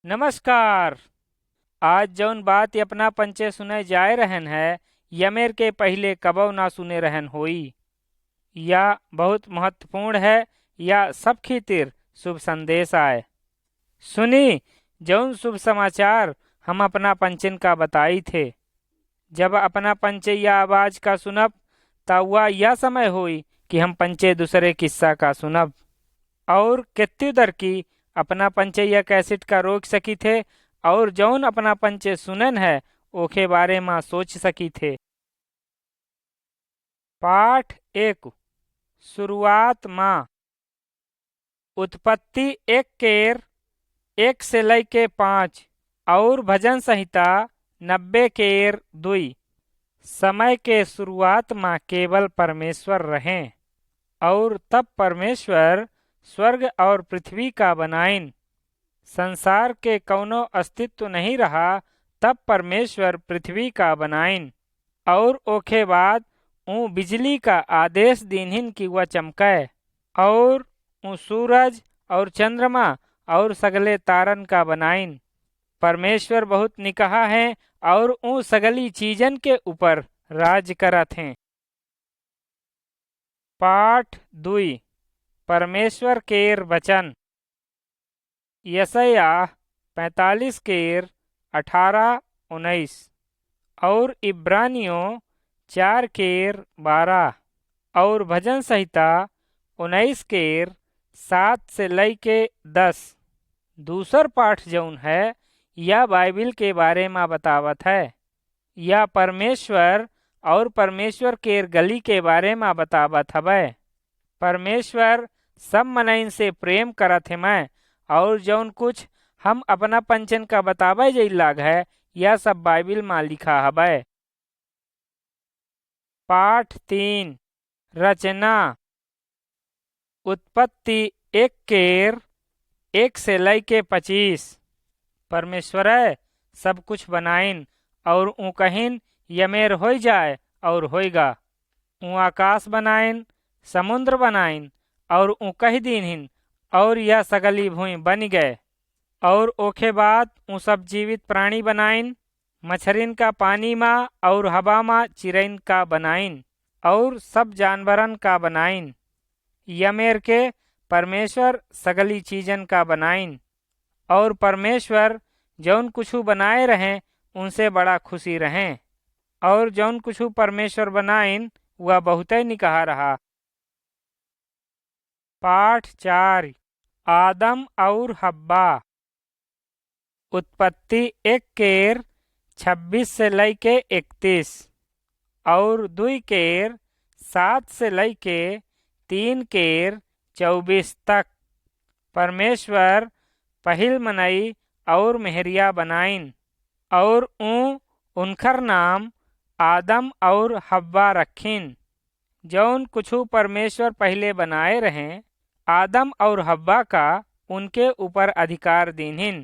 नमस्कार। आज जौन बात अपना पंचे सुने जाए रहन है यमेर के पहले कबो ना सुने रहन होई। या बहुत महत्वपूर्ण है या सब खीतिर शुभ संदेश आए। सुनी जौन शुभ समाचार हम अपना पंचन का बताई थे। जब अपना पंचे या आवाज का सुनब तब वह यह समय हुई कि हम पंचे दूसरे किस्सा का सुनब और कित्यु दर की अपना पंचे या कैसेट का रोक सकी थे और जौन अपना पंचे सुनन है ओके बारे में सोच सकी थे। पाठ एक शुरुआत माँ उत्पत्ति एक केर 1 से लैके 5 और भजन संहिता 90 केर 2। समय के शुरुआत में केवल परमेश्वर रहें और तब परमेश्वर स्वर्ग और पृथ्वी का बनाइन। संसार के कौनो अस्तित्व नहीं रहा तब परमेश्वर पृथ्वी का बनाइन और ओखे बाद ऊ बिजली का आदेश दीन्हिन कि वह चमकै और ऊ सूरज और चंद्रमा और सगले तारन का बनाइन। परमेश्वर बहुत निकहा है और ऊ सगली चीजन के ऊपर राज करत हैं। पाठ 2 परमेश्वर केर वचन यशायाह 45 केर 18-19 और इब्रानियों 4 केर 12 और भजन संहिता 19 केर 7 से लैके 10। दूसर पाठ जौन है यह बाइबिल के बारे में बतावत है। यह परमेश्वर और परमेश्वर केर गली के बारे में बतावत हवै। परमेश्वर सब मनइन से प्रेम करत है मैं और जौन कुछ हम अपना पंचन का बतावे जई लाग है यह सब बाइबिल में लिखा हवै। पाठ 3 रचना उत्पत्ति 1 केर 1 से लैके 25। परमेश्वर सब कुछ बनाइन और ऊ कहिन यमेर हो जाए और होइगा। ऊ आकाश बनाइन समुद्र बनाइन और ऊ कह दीन्हिन और यह सगली भूमि बन गए। और ओखे बाद ऊ सब जीवित प्राणी बनाइन मछरिन का पानी में और हवा में चिरैन का बनाइन और सब जानवरन का बनाइन। यमेर के परमेश्वर सगली चीजन का बनाइन और परमेश्वर जौन कुछु बनाए रहें उनसे बड़ा खुशी रहें और जौन कुछु परमेश्वर बनाइन वह बहुत ही निकहा रहा। पाठ 4 आदम और हब्बा उत्पत्ति 1 केर 26 से लैके 31 और 2 केर 7 से लैके 3 केर 24 तक। परमेश्वर पहिल मनई और मेहरिया बनाइन और ऊ उनकर नाम आदम और हब्बा रखिन। जौन कुछु परमेश्वर पहले बनाए रहें आदम और हब्बा का उनके ऊपर अधिकार दीन्हिन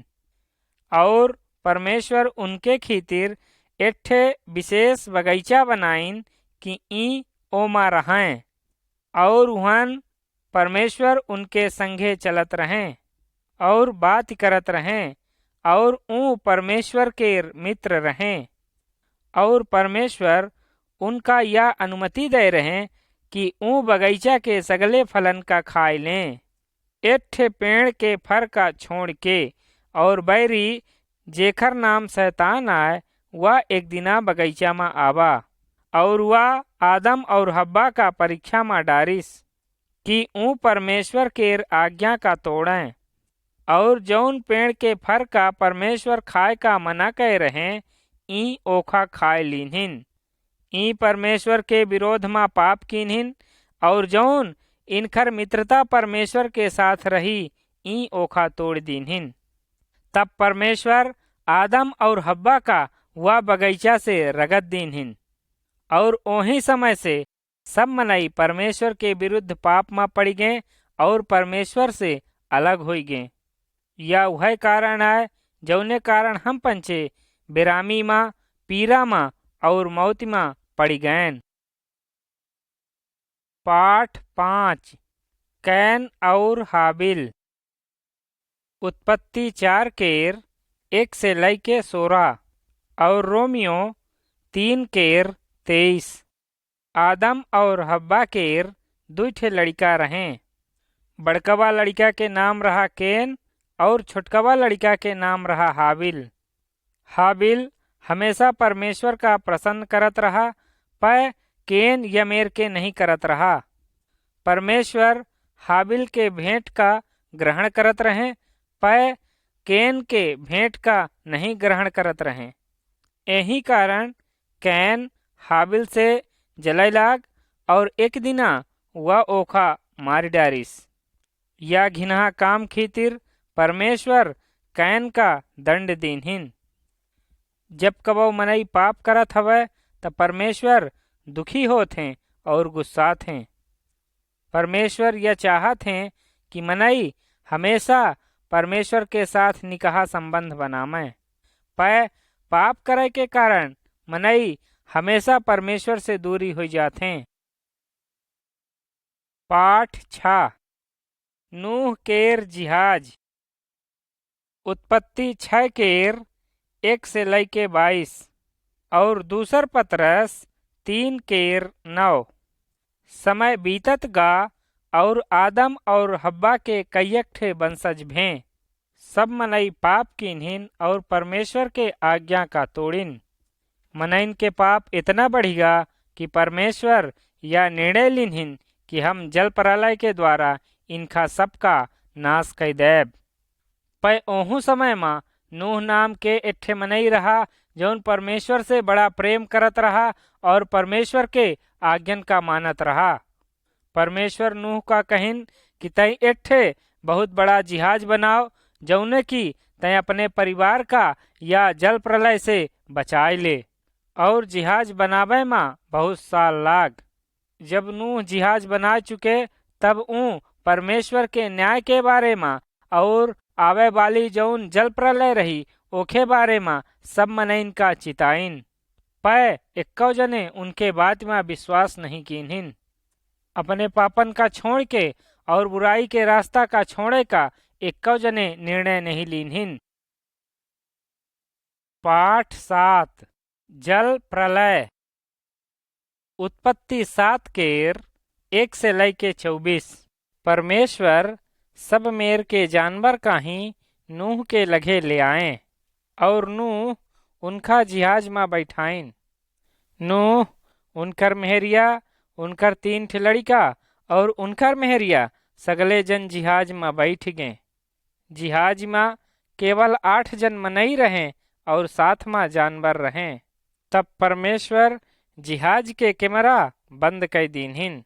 और परमेश्वर उनके खीतिर एठे विशेष बगीचा बनाइन कि ई ओमा रहें और वहन परमेश्वर उनके संगे चलत रहें और बात करत रहें और ऊ परमेश्वर के मित्र रहें और परमेश्वर उनका यह अनुमति दे रहे कि ऊ बगीचा के सगले फलन का खाए लें एठे पेड़ के फर का छोड़ के और बैरी जेखर नाम शैतान आए वह एक दिना बगीचा में आवा और वह आदम और हब्बा का परीक्षा में डारिस कि ऊ परमेश्वर के आज्ञा का तोड़ें और जौन पेड़ के फर का परमेश्वर खाए का मना कह रहे ई ओखा खाए लीन्हिन। ई परमेश्वर के विरोध में पाप कीन्हिन और जौन इनखर मित्रता परमेश्वर के साथ रही ई ओखा तोड़ दीन्हिन। तब परमेश्वर आदम और हब्बा का वह बगीचा से रगत दीन्हिन और ओही समय से सब मनई परमेश्वर के विरुद्ध पाप में पड़ गए और परमेश्वर से अलग हो गए। यह वह कारण है जौने कारण हम पंचे बेरामी माँ पीरा माँ और मौत माँ पड़ गए। पाठ 5 कैन और हाबिल उत्पत्ति 4 केर 1 से लैके 16 और रोमियो 3 केर 23। आदम और हब्बा केर 2 ठे लड़का रहें। बड़कवा लड़का के नाम रहा केन और छोटकवा लड़का के नाम रहा हाबिल। हाबिल हमेशा परमेश्वर का प्रसन्न करत रहा, पर केन यमेर के नहीं करत रहा। परमेश्वर हाबिल के भेंट का ग्रहण करत रहे, पर केन के भेंट का नहीं ग्रहण करत रहे। यही कारण कैन हाबिल से जलय लाग और एक दिना वह ओखा मार डारिस। या घिनहा काम खीतिर परमेश्वर कैन का दंड दीनहिन। जब कबो मनई पाप करत हवै त परमेश्वर दुखी होत हैं और गुस्सात हैं। परमेश्वर यह चाहत हैं कि मनई हमेशा परमेश्वर के साथ निकाह संबंध बनावे, पर पाप करे के कारण मनई हमेशा परमेश्वर से दूरी हो जाते हैं। पाठ 6 नूह केर जिहाज। उत्पत्ति 6 केर 1 से लैके 22 और दूसर पतरस 3 केर 9। समय बीतत गा और आदम और हब्बा के कईयक ठे वंशज भें। सब मनई पाप कीन्हिन और परमेश्वर के आज्ञा का तोड़िन। मनइन के पाप इतना बढ़िगा कि परमेश्वर यह निर्णय लिन्हिन कि हम जल प्रलय के द्वारा इनका सबका नाश कर देब। पै ओहू समय में नूह नाम के एक ठे मनई रहा जौन परमेश्वर से बड़ा प्रेम करत रहा और परमेश्वर के आज्ञन का मानत रहा। परमेश्वर नूह का कहिन कि तय एक ठे बहुत बड़ा जिहाज बनाओ जौने की तय अपने परिवार का या जल प्रलय से बचाए ले। और जिहाज बनावे में बहुत साल लाग। जब नूह जिहाज बना चुके तब ऊ परमेश्वर के न्याय के बारे में और आवे वाली जौन जल प्रलय रही ओखे बारे में सब मनइन का चिताइन, पर इक्को जने उनके बात में विश्वास नहीं कीन्हिन। अपने पापन का छोड़ के और बुराई के रास्ता का छोड़े का इक्को जने निर्णय नहीं लीन्हिन। पाठ 7 जल प्रलय। उत्पत्ति 7 केर 1 से लैके 24। परमेश्वर सब मेर के जानवर का ही नूह के लगे ले आए और नूह उनका जिहाज में बैठाइन। नूह उनकर मेहरिया उनकर 3 ठे लड़का और उनकर मेहरिया सगले जन जिहाज में बैठ गए। जिहाज में केवल 8 जन मनई रहे और 7 में जानवर रहें। तब परमेश्वर जिहाज के कैमरा बंद कर दीन्हिन।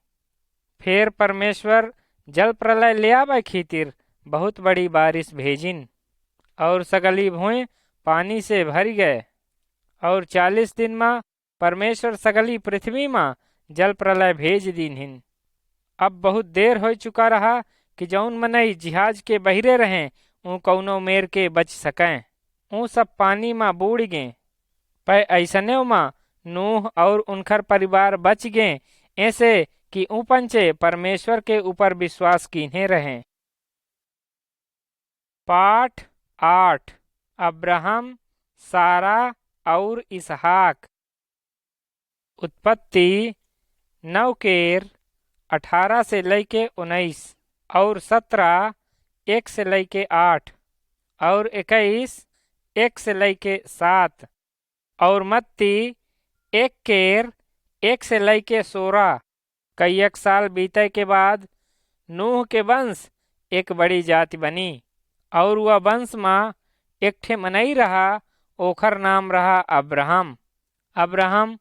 फिर परमेश्वर जल प्रलय ले आवे खातिर बहुत बड़ी बारिश भेजिन और सगली भुएं पानी से भर गए। और 40 दिन में परमेश्वर सगली पृथ्वी में जल प्रलय भेज दीन्हिन। अब बहुत देर हो चुका रहा कि जौन मनई जिहाज के बहिरे रहें ऊ कौनो मेर के बच सकें। ऊ सब पानी में बूढ़ गए, पर ऐसने में नूह और उनकर परिवार बच गए ऐसे कि ऊ पंचे परमेश्वर के ऊपर विश्वास कीन्हे रहें। पाठ 8 अब्राहम सारा और इसहाक। उत्पत्ति 9 केर 18 से लैके 19 और 17 1 से लैके 8 और 21 1 से लैके 7 और मत्ती 1 केर 1 से लैके 16। कईयक साल बीते के बाद नूह के वंश एक बड़ी जाति बनी और वह वंश में एक ठे मनई रहा ओखर नाम रहा अब्राहम। अब्राहम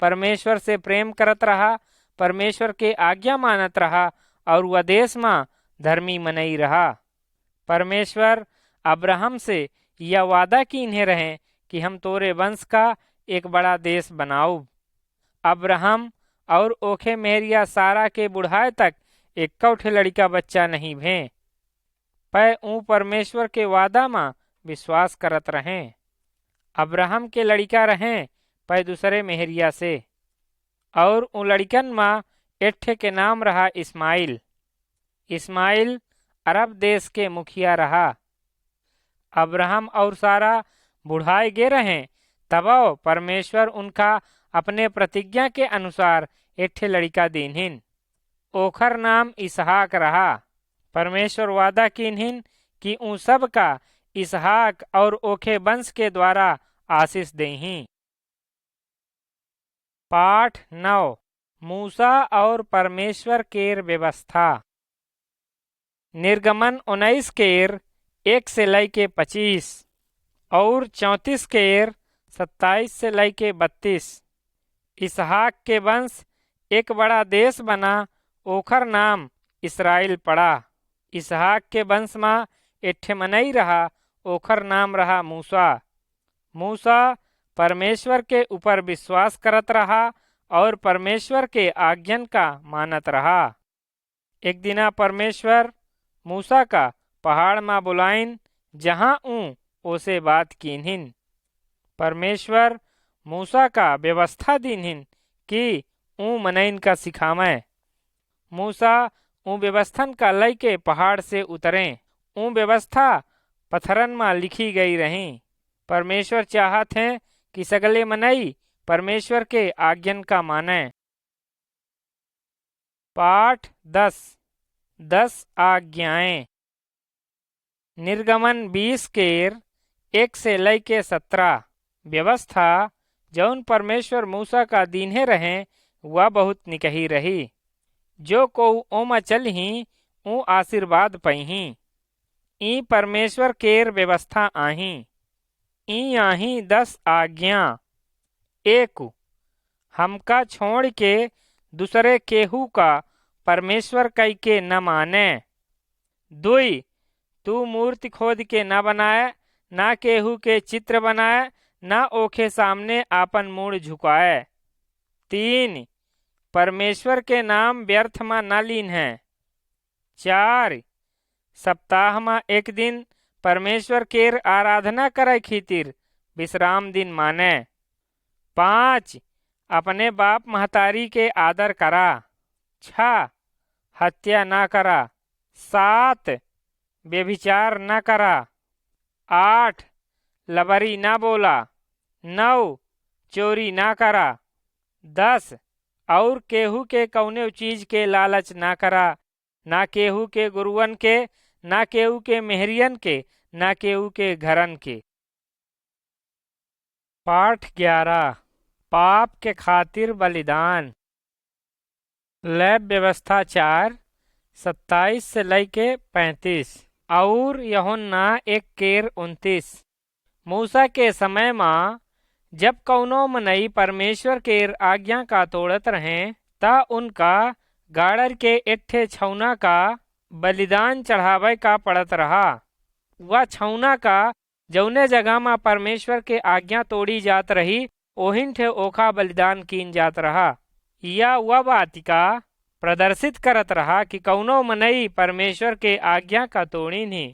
परमेश्वर से प्रेम करत रहा, परमेश्वर के आज्ञा मानत रहा और वह देश में धर्मी मनई रहा। परमेश्वर अब्राहम से यह वादा कीन्हे रहे कि हम तोरे वंश का एक बड़ा देश बनाऊ। अब्राहम और ओखे मेहरिया सारा के बुढ़ाए तक एक कौठे लड़का बच्चा नहीं भें, पर ऊ परमेश्वर के वादा में विश्वास करत रहें। अब्राहम के लड़का रहें पर दूसरे मेहरिया से और ऊ लड़कन में एक ठे के नाम रहा इस्माइल। इस्माइल अरब देश के मुखिया रहा। अब्राहम और सारा बुढ़ाए गे रहे, तब परमेश्वर उनका अपने प्रतिज्ञा के अनुसार एक ठे लड़का दीनहिन। ओखर नाम इसहाक रहा। परमेश्वर वादा कीन्हिन कि ऊ सब का इसहाक और ओखे वंश के द्वारा आशीष देही। पाठ 9 मूसा और परमेश्वर केर व्यवस्था। निर्गमन 19 केर 1 से लैके 25 और 34 केर 27 से लैके 32। इसहाक के वंश एक बड़ा देश बना, ओखर नाम इसराइल पड़ा। इसहाक के वंश में एक ठे मनई रहा, ओखर नाम रहा मूसा। मूसा परमेश्वर के ऊपर विश्वास करत रहा और परमेश्वर के आज्ञन का मानत रहा। एक दिना परमेश्वर मूसा का पहाड़ में बुलाइन, जहाँ ओसे बात कीन्हिन। परमेश्वर मूसा का व्यवस्था दीन्हिन कि मनइन का सिखावे। मूसा व्यवस्थन का लय के पहाड़ से उतरे। व्यवस्था पत्थरन में लिखी गई रही। परमेश्वर चाहत हैं कि सगले मनई परमेश्वर के आज्ञन का माने। पाठ 10 आज्ञाएं। निर्गमन 20 केर 1 से लैके 17। व्यवस्था जौन परमेश्वर मूसा का दीन्हे रहे, वह बहुत निकही रही। जो को ओमा चलही ऊ आशीर्वाद पही। ई परमेश्वर केर व्यवस्था आही। ई आही 10 आज्ञा। 1 हमका छोड़ के दूसरे केहू का परमेश्वर कई के न माने। 2 तू मूर्ति खोद के न बनाए, ना केहू के चित्र बनाए, ना ओखे सामने आपन मुड़ झुकाए। 3 परमेश्वर के नाम व्यर्थ में न लीन है। 4 सप्ताह में एक दिन परमेश्वर केर आराधना करे खातिर विश्राम दिन माने। 5 अपने बाप महतारी के आदर करा। 6 हत्या ना करा। 7 व्यभिचार न करा। 8 लबरी ना बोला। 9 चोरी ना करा। 10 और केहू के कौने चीज के लालच ना करा, ना केहू के गुरुअन के, ना केहू के मेहरियन के, ना केहू के घरन के। पाठ 11 पाप के खातिर बलिदान। लैब व्यवस्था 4 27 से लैके 35 और यूहन्ना 1 केर 29। मूसा के समय में जब कौनो मनई परमेश्वर केर आज्ञा का तोड़त रहे, ता उनका गाड़र के एक ठे छौना का बलिदान चढ़ावे का पड़त रहा। वह छौना का जौने जगह में परमेश्वर के आज्ञा तोड़ी जात रही, ओहिन ठे ओखा बलिदान कीन जात रहा। या वह बात का प्रदर्शित करत रहा कि कौनो मनई परमेश्वर के आज्ञा का तोड़ी नहीं।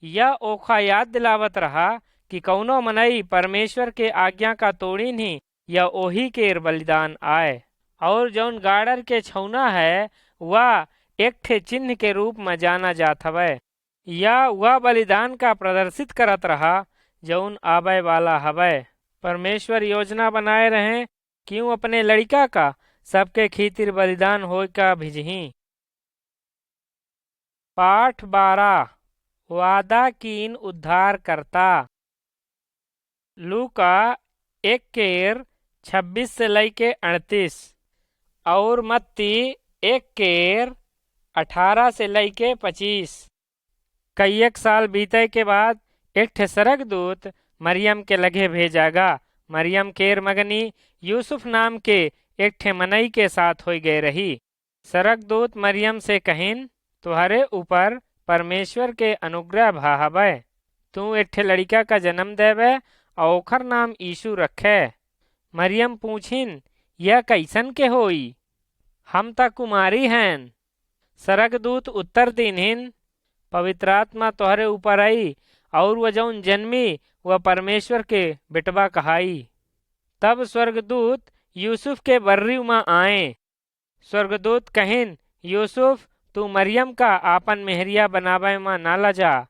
या ओखा याद दिलावत रहा कि कौनो मनई परमेश्वर के आज्ञा का तोड़ी नहीं, या ओही केर बलिदान आए। और जौन गाड़र के छौना है, वह एक ठे चिन्ह के रूप में जाना जात हवै। या वह बलिदान का प्रदर्शित करत रहा जौन आवे वाला हवै। परमेश्वर योजना बनाए रहे कि अपने लड़का का सबके खीतिर बलिदान होय का भिजही। पाठ 12 वादा कीन उद्धार करता। लूका 1 केर 26 से लैके 38 और मत्ती 1 केर 18 से लैके 25। कईक साल बीते के बाद एक ठे सरगदूत मरियम के लगे भेजागा। मरियम केर मगनी यूसुफ नाम के एक ठे मनई के साथ हो गए रही। सरगदूत मरियम से कहिन, तुम्हारे ऊपर परमेश्वर के अनुग्रह भाहबै। तू एक ठे लड़का का जन्म देवे और ओखर नाम यीशु रखे। मरियम पूछिन, यह कैसन के होई? हम ता कुमारी हैं। सरगदूत उत्तर दीन्हिन, पवित्र आत्मा तोहरे ऊपर आई और वह जौन जन्मी वह परमेश्वर के बेटवा कहाई। तब स्वर्गदूत यूसुफ के बर्री में आए। स्वर्गदूत कहिन, यूसुफ तू मरियम का आपन मेहरिया बनावे में ना लजा,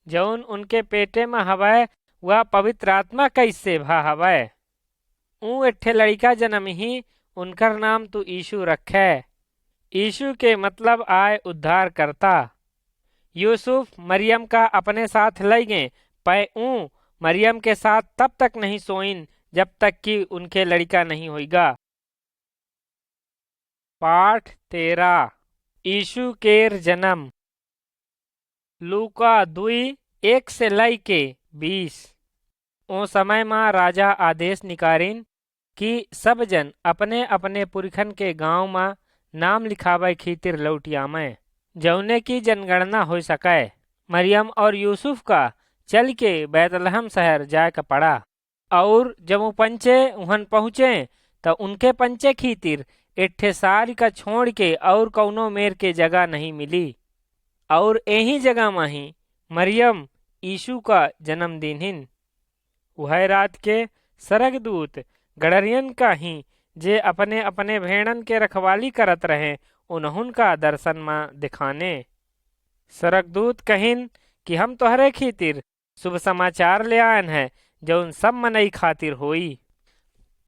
जौन उनके पेटे में हवै वह पवित्र आत्मा कैसे भा हवै। ऊ एठे लड़का जन्म ही उनकर नाम तू यीशु रखे। यीशु के मतलब आए उद्धार करता। यूसुफ मरियम का अपने साथ लई गए पै ऊ मरियम के साथ तब तक नहीं सोइन जब तक कि उनके लड़का नहीं होइगा। पाठ 13 यीशु केर जन्म। लूका 2:1 से लई के 20। ओ समय में राजा आदेश निकारिन कि सब जन अपने अपने पुरखन के गांव में नाम लिखावे खातिर लौट आमें, जौने की जनगणना हो सके। मरियम और यूसुफ का चल के बैतलहम शहर जाए का पड़ा। और जब वो पंचे वहन पहुँचे तो उनके पंचे खातिर एठे सारी का छोड़ के और कौनो मेर के जगह नहीं मिली। और यही जगह में ही मरियम यीशु का जन्मदिन हिन। वह रात के सरगदूत गड़रियन का ही जे अपने अपने भेड़न के रखवाली करत रहे उन्हुन का दर्शन में दिखाने। सरगदूत कहिन कि हम तोहरे खातिर शुभ समाचार ले आयन है जो उन सब मनई खातिर होई।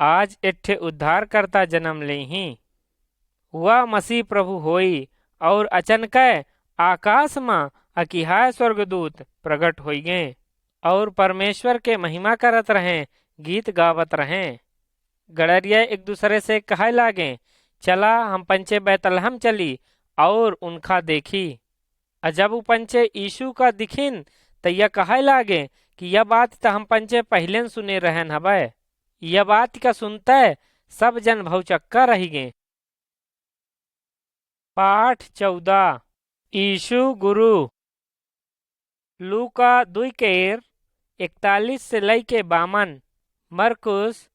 आज एठे उद्धार करता जन्म ले ही वह मसीह प्रभु होई। और अचनक आकाश में अकिहाय स्वर्गदूत प्रकट होई गए और परमेश्वर के महिमा करत रहे, गीत गावत रहे। गड़रिया एक दूसरे से कहे लागे, चला हम पंचे बैतलहम चली और उनका देखी। जब वो पंचे यीशु का दिखिन तो यह कहे लागे कि यह बात तो हम पंचे पहले सुने रहन हबै। यह बात का सुनते सब जन भौचक्का रही गए। पाठ 14 यीशु गुरु। लूका 2:41 से लई के 52, मरकुस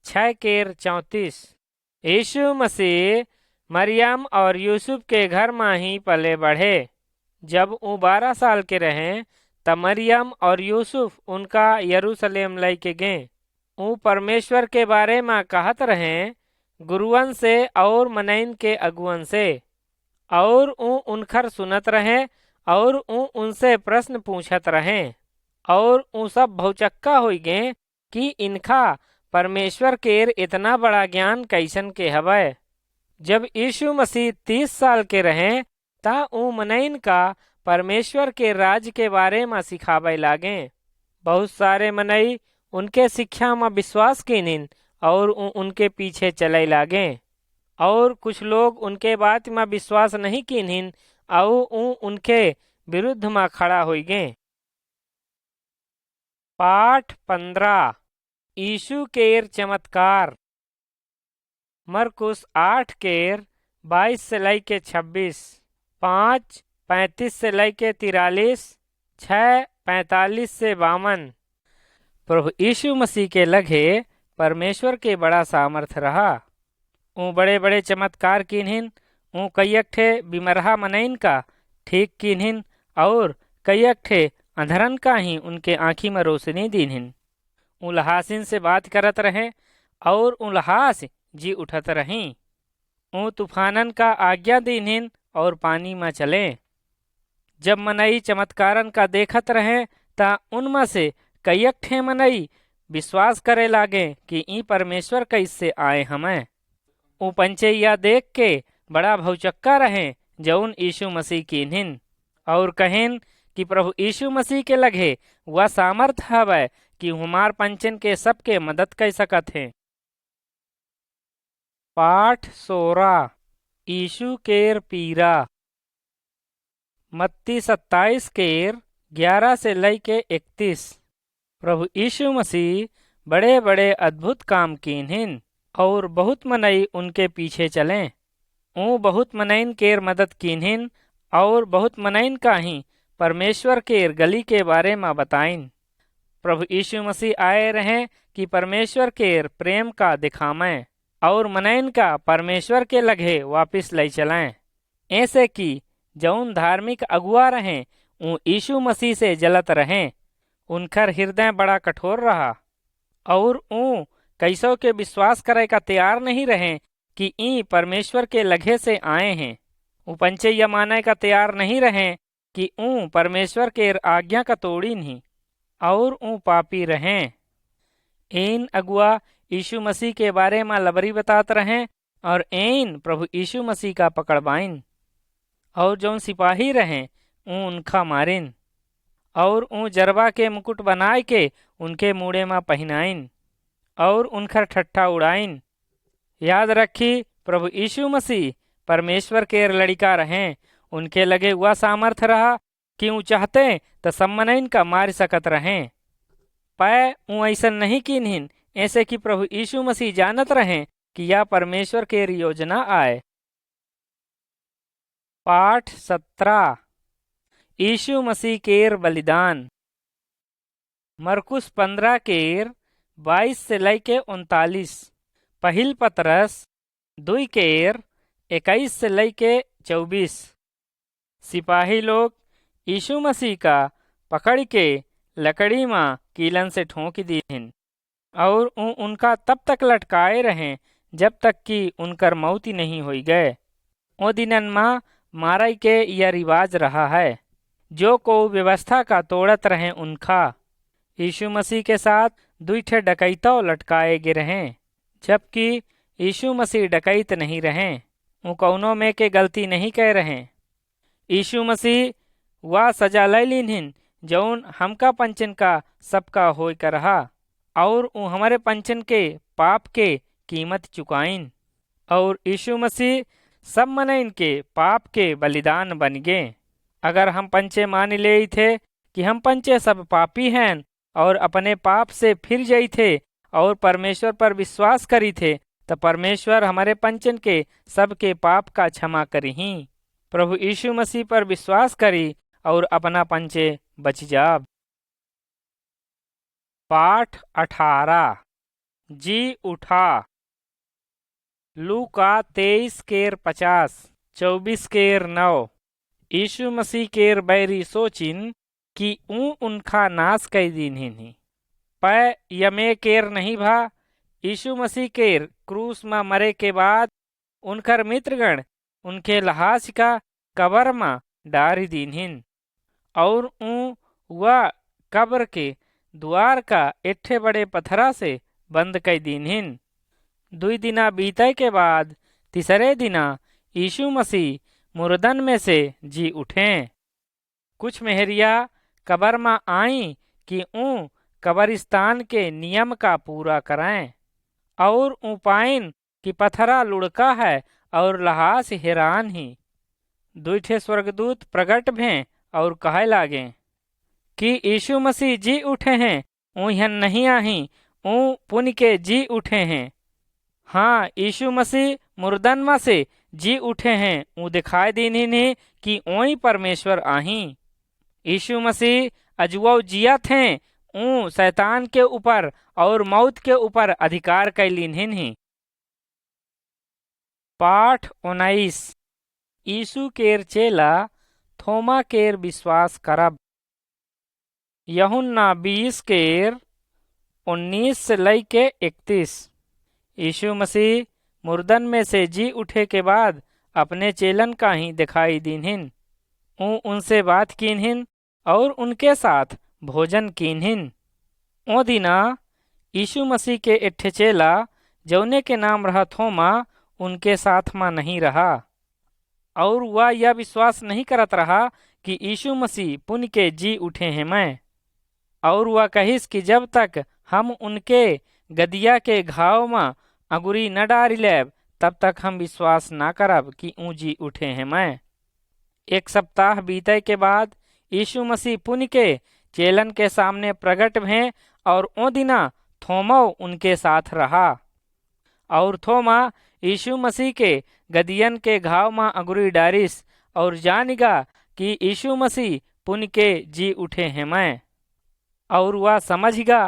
6:34। यीशु मसीह मरियम और यूसुफ के घर में ही पले बढ़े। जब वो 12 साल के रहे तब मरियम और यूसुफ उनका यरूशलेम लई के गए। वो परमेश्वर के बारे में कहत रहे गुरुअन से और मनैन के अगुअन से। और ऊ उनखर सुनत रहे और ऊ उनसे प्रश्न पूछत रहे। और ऊ सब भौचक्का हो गए कि इनका परमेश्वर केर इतना बड़ा ज्ञान कैसन के हवै। जब यीशु मसीह 30 साल के रहे ता ऊ मनैन का परमेश्वर के राज के बारे में सिखावे लागे। बहुत सारे मनई उनके शिक्षा में विश्वास कीनिन और ऊ उनके पीछे चले लागे। और कुछ लोग उनके बात में विश्वास नहीं कीनिन और ऊ उनके विरुद्ध में खड़ा हो गए। पाठ 15 यीशु केर चमत्कार। मरकुस 8:22 से लई के 26, 5:35 से लई के 43, 6:45 से 52। प्रभु यीशु मसीह के लगे परमेश्वर के बड़ा सामर्थ रहा। ऊ बड़े बड़े चमत्कार किन्हिन। ऊ कईक ठे बिमरहा मनैन का ठीक किन्हिन और कईक ठे अंधरन का ही उनके आँखी में रोशनी दीन्हिन। ऊ लहासिन से बात करत रहे और ऊ लहास जी उठत रही। ऊ तूफानन का आज्ञा दीन्हिन और पानी में चले। जब मनई चमत्कारन का देखत रहे ता उनमें से कईक ठे मनई विश्वास करे लागे कि ई परमेश्वर कैसे आए हमें। ऊ पंचे या देख के बड़ा भौचक्का रहे जौन यीशु मसीह कीन्हिन और कहेन कि प्रभु यीशु मसीह के लगे वह सामर्थ हवै कि हमार पंचन के सबके मदद कर सकत है। पाठ 16 यीशु केर पीरा। मत्ती 27:11 से लई के 31। प्रभु यीशु मसीह बड़े बड़े अद्भुत काम कीन्हिन और बहुत मनई उनके पीछे चले। ऊ बहुत मनैन केर मदद कीन्हिन और बहुत मनैन का ही परमेश्वर केर गली के बारे में बताइन। प्रभु यीशु मसीह आए रहे कि परमेश्वर केर प्रेम का दिखामें और मनैन का परमेश्वर के लगे वापिस ले चलाएं। ऐसे कि जौन धार्मिक अगुआ रहे ऊ यीशु मसीह से जलत रहे। उनकर हृदय बड़ा कठोर रहा और ऊ कैसों के विश्वास करे का तैयार नहीं रहे कि ई परमेश्वर के लगे से आए हैं। ऊ पंचे यह माने का तैयार नहीं रहे कि ऊ परमेश्वर के आज्ञा का तोड़ी नहीं और ऊ पापी रहें। इन अगुआ यीशु मसीह के बारे में लबरी बतात रहें और इन प्रभु यीशु मसीह का पकड़वाइन और जौन सिपाही रहें ऊ उनका मारिन और ऊ जरबा के मुकुट बनाए के उनके मुड़े में पहनाइन और उनकर ठट्ठा उड़ाइन। याद रखी प्रभु यीशु मसीह परमेश्वर के लड़का रहें, उनके लगे हुआ सामर्थ रहा कि ऊ चाहते तो सम्मनइन का मार सकत रहें। पै ऊ ऐसा नहीं किन्हिन, ऐसे कि प्रभु यीशु मसीह जानत रहें कि यह परमेश्वर के योजना आए। पाठ 17 यीशु मसीह केर बलिदान। मरकुस 15 केर 22 से लेके 39, पहिल पतरस 2 केर 21 से लेके 24। सिपाही लोग यीशु मसीह का पकड़ के लकड़ी माँ कीलन से ठोंक दीहिन और उनका तब तक लटकाए रहें जब तक कि उनकर मौत ही नहीं हो गए। ओ दिनन माँ माराई के यह रिवाज रहा है, जो को व्यवस्था का तोड़त रहें उनका। यीशु मसीह के साथ 2 ठे डकैतों लटकाए गे रहें, जबकि यीशु मसीह डकैत नहीं रहें, वो कौनों में के गलती नहीं कह रहें। यीशु मसीह वह सजा ले लिन्हिन जौन हमका पंचन का सबका होय कर रहा और वो हमारे पंचन के पाप के कीमत चुकाइन और यीशु मसीह सब मनइन के पाप के बलिदान बन गए। अगर हम पंचे मान ले थे कि हम पंचे सब पापी हैं और अपने पाप से फिर जाई थे और परमेश्वर पर विश्वास करी थे, तो परमेश्वर हमारे पंचन के सबके पाप का क्षमा करी। प्रभु यीशु मसीह पर विश्वास करी और अपना पंचे बच जाब। पाठ 18 जी उठा। लूका 23 केर 50, 24 केर 9। यीशु मसीह केर बैरी सोचिन कि उनका नाश कई दिन ही पै यमे केर नहीं भा। यीशु मसीह केर क्रूस में मरे के बाद उनकर मित्रगण उनके लहास का कबर में डारी दीनहिन और वह कब्र के द्वार का एठे बड़े पत्थरा से बंद कर दीनहिन। 2 दिना बीते के बाद तीसरे दिना यीशु मसीह मुर्दन में से जी उठे। कुछ मेहरिया कब्र में आई कि कब्रिस्तान के नियम का पूरा कराएं और पाइन कि पत्थरा लुढ़का है और लहास हैरान ही। 2 ठे स्वर्गदूत प्रकट भें और कहे लागे कि यीशु मसीह जी उठे हैं, यहन नहीं आही, पुण्य के जी उठे हैं। हाँ, यीशु मसीह मुर्दन में से जी उठे हैं, दिखाई देनी नहीं कि ओई परमेश्वर आही। यीशु मसीह अजुआ जिया थे, शैतान के ऊपर और मौत के ऊपर अधिकार कैलीन ही। पाठ 19 यीशु केर चेला थोमा केर विश्वास करब। यूहन्ना 20 केर 19 से लेके 31। यीशु मसीह मुर्दन में से जी उठे के बाद अपने चेलन का ही दिखाई दीनहिन, उनसे बात कीनहिन और उनके साथ भोजन कीनहिन। ओ दिना यीशु मसीह के एठे चेला जौने के नाम रहा थोमा उनके साथ में नहीं रहा और वह यह विश्वास नहीं करत रहा कि यीशु मसीह पुण्य के जी उठे हैं मैं। और वह कहिस कि जब तक हम उनके गदिया के घाव में अंगुरी न डारी लेब तब तक हम विश्वास ना करब कि जी उठे हैं मैं। 1 सप्ताह बीते के बाद यीशु मसीह पुण्य के चेलन के सामने प्रकट भें और ओ दिना थोमा उनके साथ रहा और थोमा यीशु मसीह के गदियन के घाव में अंगुरी डारिस और जानिगा कि यीशु मसीह पुण्य के जी उठे हैं मैं। और वह समझगा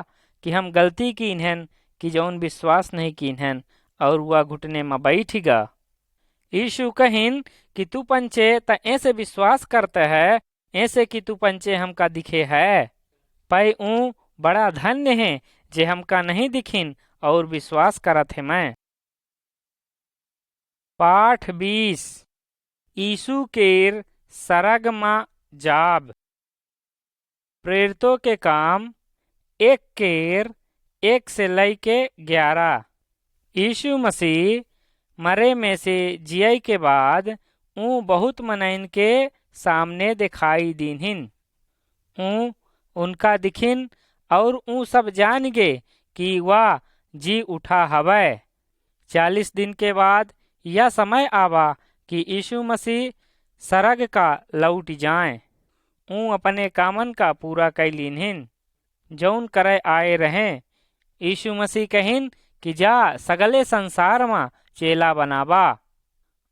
कि हम गलती की इन्हन कि जौन विश्वास नहीं की इन्हन और वह घुटने में बैठिगा। यीशु कहिन कि तू पंचे त ऐसे विश्वास करते है ऐसे कि तू पंचे हमका दिखे है। पै बड़ा धन्य है जे हमका नहीं दिखिन और विश्वास करत है मैं। पाठ 20 यीशु केर सरग मा जाब। प्रेरितों के काम 1 से लैके 11। यीशु मसीह मरे में से जियई के बाद ऊ बहुत मनइन के सामने दिखाई दीन्हिन। ऊ उनका दिखिन और ऊ सब जान गे कि वह जी उठा हवै। 40 दिन के बाद यह समय आवा कि यीशु मसीह सरग का लौट जाए। ऊ अपने कामन का पूरा कैलीन्हिन जौन करे आए रहें। यीशु मसीह कहिन कि जा सगले संसार में चेला बनावा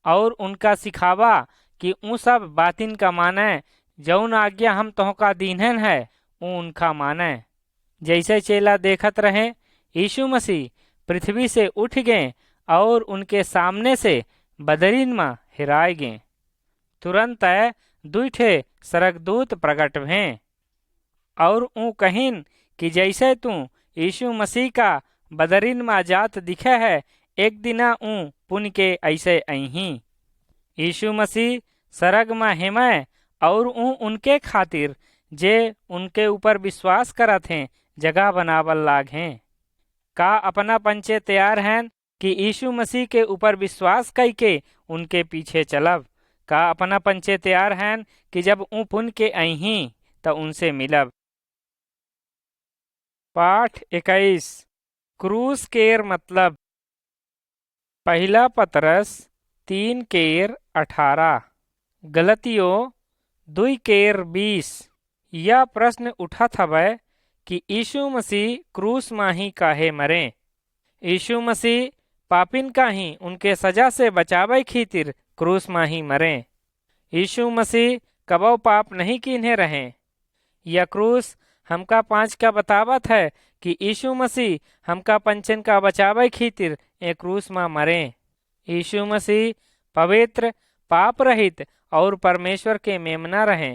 और उनका सिखावा कि ऊ सब बातिन का माने जौन आज्ञा हम तोहका दीन्हन है ऊ उनका माने। जैसे चेला देखत रहे यीशु मसीह पृथ्वी से उठ गए और उनके सामने से बदरीन में हिराए गए। तुरंत दुईठे सरगदूत प्रकट भे और ऊ कहिन कि जैसे तू यीशु मसीह का बदरीन में जात दिखे है एक दिना ऊ पुन के ऐसे अही। यीशु मसीह सरग में हिमय और ऊ उनके खातिर जे उनके ऊपर विश्वास करत हैं जगह बनावल लाग हैं। का अपना पंचे तैयार हैं कि यीशु मसीह के ऊपर विश्वास करके उनके पीछे चलब। का अपना पंचे तैयार हैं कि जब ऊ पुन के अही तो उनसे मिलब। पाठ 21 क्रूस केर मतलब। पहला पतरस 3:18 गलतियों 2:20। यह प्रश्न उठत हवै कि यीशु मसीह क्रूस माही काहे मरे। यीशु मसीह पापिन का ही उनके सजा से बचावे खातिर क्रूस माही मरे। यीशु मसीह कबो पाप नहीं कीन्हे रहे। यह क्रूस हमका 5 का बतावत है कि यीशु मसीह हमका पंचन का बचावे खातिर ए क्रूस में मरे। यीशु मसीह पवित्र पाप रहित और परमेश्वर के मेमना रहे।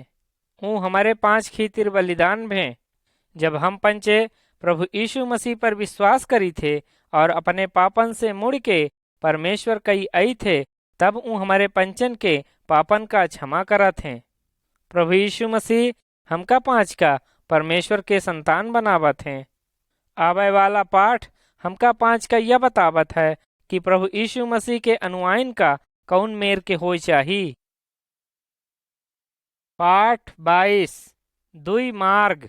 ऊ हमारे 5 खातिर बलिदान भे। जब हम पंचे प्रभु यीशु मसीह पर विश्वास करी थे और अपने पापन से मुड़ के परमेश्वर कई आई थे तब ऊ हमारे पंचन के पापन का क्षमा करत हैं। प्रभु यीशु मसीह हमका 5 का परमेश्वर के संतान बनावत हैं। आवे वाला पाठ हमका 5 का यह बतावत है कि प्रभु यीशु मसीह के अनुयायन का कौन मेर के होय चाही। पाठ 22 दुई मार्ग।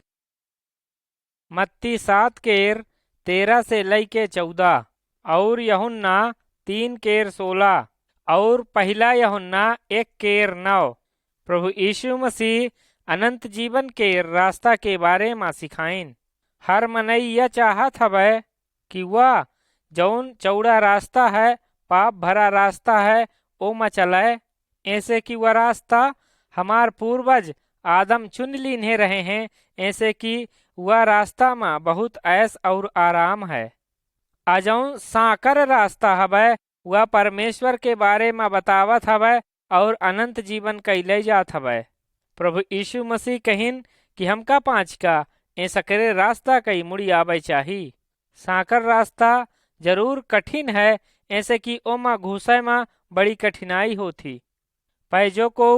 मत्ती 7:13 से लैके 14 और यूहन्ना 3:16 और पहला यूहन्ना 1:9। प्रभु यीशु मसीह अनंत जीवन के रास्ता के बारे में सिखाइन। हर मनई यह चाहत हवै कि वह जौन चौड़ा रास्ता है पाप भरा रास्ता है ओ में चले। ऐसे कि वह रास्ता हमार पूर्वज आदम चुन लीन्हे रहे हैं। ऐसे कि वह रास्ता में बहुत ऐश और आराम है। अजौन सांकर रास्ता हवै वह परमेश्वर के बारे में बतावत हवै और अनंत जीवन कैले जात हवै। प्रभु यीशु मसीह कहिन कि हमका 5 का ए सकरे रास्ता कई मुड़ी आवे चाही। सांकर रास्ता जरूर कठिन है ऐसे कि ओमा घुसे में बड़ी कठिनाई होती। पै जो को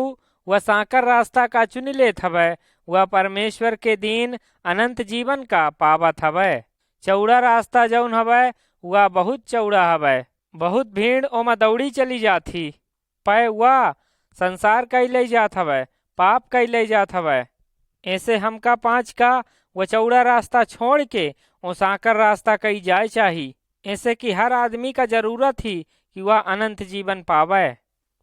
वह सांकर रास्ता का चुन लेत हवै वह परमेश्वर के दिन अनंत जीवन का पावत हवै। चौड़ा रास्ता जौन हवै वह बहुत चौड़ा हवै। बहुत भीड़ ओमा दौड़ी चली जाती। पै वह संसार कैले जात हवै पाप कैले जात हवै। ऐसे हमका 5 का वह चौड़ा रास्ता छोड़ के वो सांकर रास्ता कई जाए चाही। ऐसे कि हर आदमी का जरूरत ही कि वह अनंत जीवन पावे।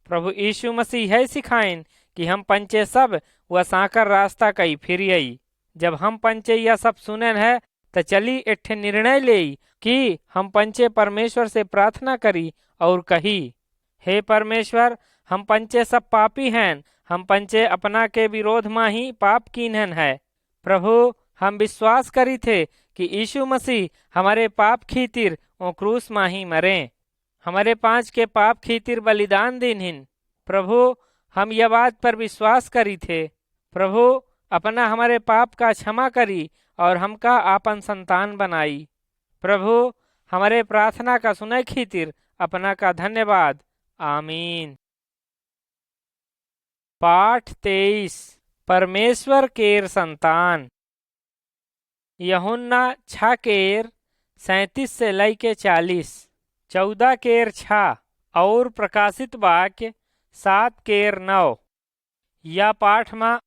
प्रभु यीशु मसीह है सिखाइन कि हम पंचे सब वह सांकर रास्ता कई फिरियई। जब हम पंचे यह सब सुनन है तो चली एक निर्णय ले कि हम पंचे परमेश्वर से प्रार्थना करी और कही, हे परमेश्वर हम पंचे सब पापी हैं। हम पंचे अपना के विरोध में ही पाप कीन्हन है। प्रभु हम विश्वास करी थे कि यीशु मसीह हमारे पाप खीतिर ओ क्रूस में ही मरे। हमारे 5 के पाप खीतिर बलिदान दिन्हिन। प्रभु हम यह बात पर विश्वास करी थे। प्रभु अपना हमारे पाप का क्षमा करी और हमका आपन संतान बनाई। प्रभु हमारे प्रार्थना का सुने खीतिर अपना का धन्यवाद। आमीन। पाठ 23 परमेश्वर केर संतान। यूहन्ना 6 केर 37 से लैके 40, 14 केर 6 और प्रकाशित वाक्य 7 केर 9। या पाठ में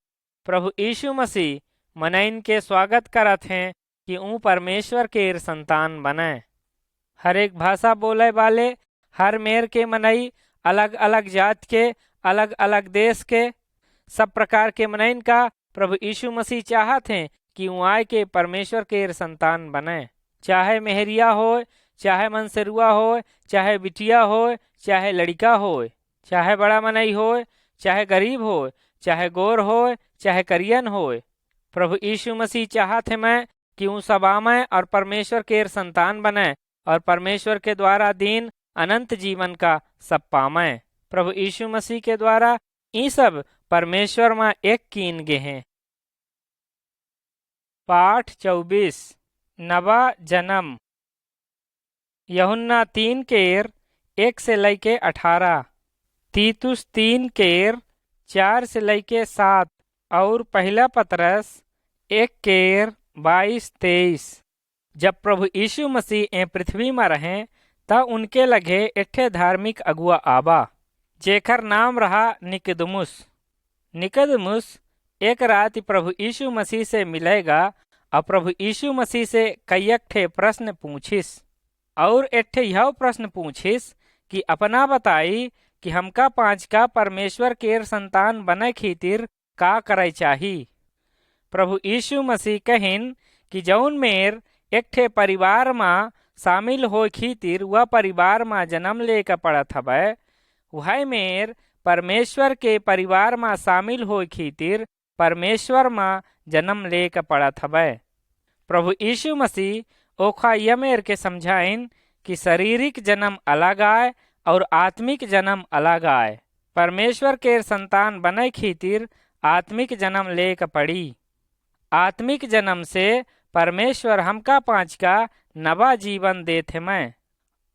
प्रभु यीशु मसीह मनइन के स्वागत करत हैं कि ऊ परमेश्वर केर संतान बने। हर एक भाषा बोले वाले, हर मेर के मनई, अलग अलग जात के, अलग अलग देश के, सब प्रकार के मनइन का प्रभु यीशु मसीह चाहत हैं कि ऊ आय के परमेश्वर केर संतान बने। चाहे मेहरिया हो, चाहे मनसरुआ हो, चाहे बिटिया हो, चाहे लड़का हो, चाहे बड़ा मनई हो, चाहे गरीब हो, चाहे गोर हो, चाहे करियन हो, प्रभु यीशु मसीह चाहत है मैं कि ऊ सब आमे और परमेश्वर केर संतान बने और परमेश्वर के द्वारा दीन अनंत जीवन का सब पामे। प्रभु यीशु मसीह के द्वारा ई सब परमेश्वर में एक कीन गे हैं। पाठ 24 नवा जन्म। यूहन्ना 3 केर 1 से लैके 18, तीतुस 3 केर 4 से लैके 7 और पहला पतरस 1 केर 22-23। जब प्रभु यीशु मसीह पृथ्वी में रहे ता उनके लगे एठे धार्मिक अगुआ आबा जेकर नाम रहा निकदमुस। निकदमुस एक रात प्रभु यीशु मसीह से मिलेगा और प्रभु यीशु मसीह से कई ठे प्रश्न पूछिस और एठे यह प्रश्न पूछिस कि अपना बताई कि हमका 5 का परमेश्वर केर संतान बने खीतिर का करे चाही। प्रभु यीशु मसीह कहिन कि जौन मेर एक ठे परिवार में शामिल हो खीतिर वह परिवार में जन्म लेकर पड़त हवे, वह मेर परमेश्वर के परिवार में शामिल हो खीतिर परमेश्वर में जन्म लेकर पड़त हवे। प्रभु यीशु मसीह ओखा यमेर के समझाइन कि शारीरिक जन्म अलग आए और आत्मिक जन्म अलग आए। परमेश्वर के संतान बने खीतिर आत्मिक जन्म लेकर पड़ी। आत्मिक जन्म से परमेश्वर हमका 5 का नवा जीवन देते मैं